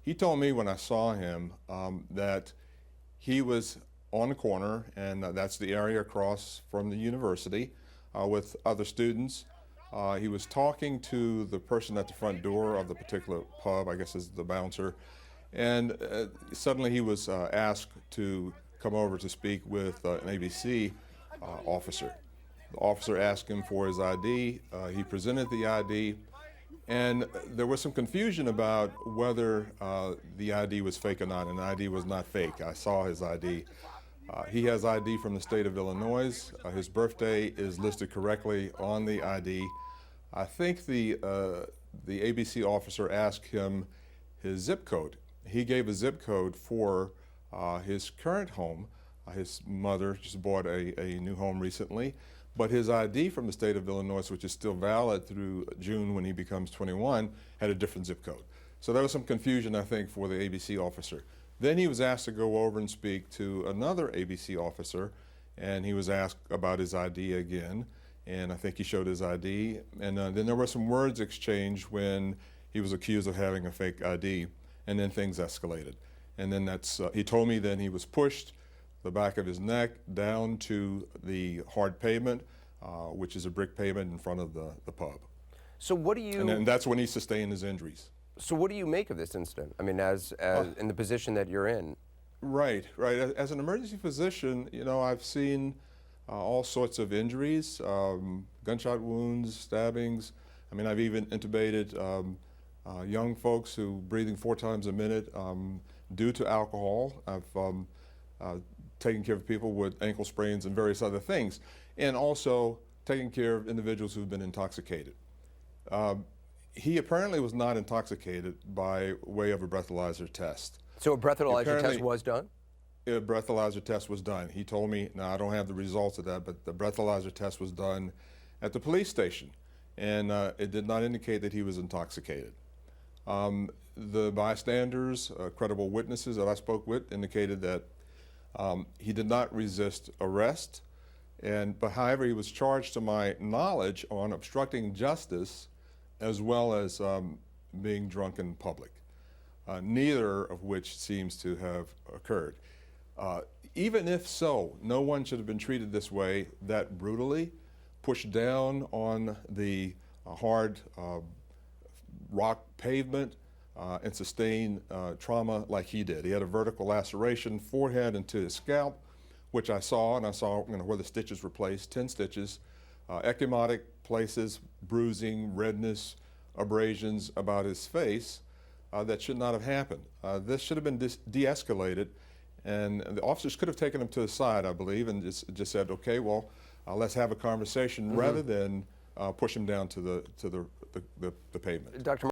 He told me when I saw him that he was on the corner, and that's the area across from the university, with other students. He was talking to the person at the front door of the particular pub, I guess is the bouncer, and suddenly he was asked to come over to speak with an ABC officer. The officer asked him for his ID. He presented the ID, and there was some confusion about whether the ID was fake or not, and the ID was not fake. I saw his ID. He has ID from the state of Illinois. His birthday is listed correctly on the ID. I think the ABC officer asked him his zip code. He gave a zip code for his current home. His mother just bought a new home recently, but his ID from the state of Illinois, which is still valid through June when he becomes 21, had a different zip code. So there was some confusion, I think, for the ABC officer. Then he was asked to go over and speak to another ABC officer, and he was asked about his ID again, and I think he showed his ID. And then there were some words exchanged when he was accused of having a fake ID, and then things escalated. And then he told me then he was pushed the back of his neck down to the hard pavement, which is a brick pavement in front of the pub. So what do you... And then that's when he sustained his injuries. So what do you make of this incident? I mean, as in the position that you're in. Right. As an emergency physician, you know, I've seen all sorts of injuries, gunshot wounds, stabbings. I mean, I've even intubated young folks who breathing 4 times a minute due to alcohol. I've taken care of people with ankle sprains and various other things, and also taking care of individuals who've been intoxicated. He apparently was not intoxicated by way of a breathalyzer test. So a breathalyzer test was done? A breathalyzer test was done. He told me, now I don't have the results of that, but the breathalyzer test was done at the police station, and it did not indicate that he was intoxicated. The bystanders, credible witnesses that I spoke with, indicated that he did not resist arrest, but however, he was charged to my knowledge on obstructing justice as well as being drunk in public, neither of which seems to have occurred. Even if so, no one should have been treated this way, that brutally, pushed down on the hard rock pavement and sustain trauma like he did. He had a vertical laceration, forehead into his scalp, which I saw, and I saw where the stitches were placed, 10 stitches, ecchymotic places, bruising, redness, abrasions about his face that should not have happened. This should have been de-escalated, and the officers could have taken him to the side, I believe, and just said, okay, well, let's have a conversation rather than push him down to the pavement. Dr.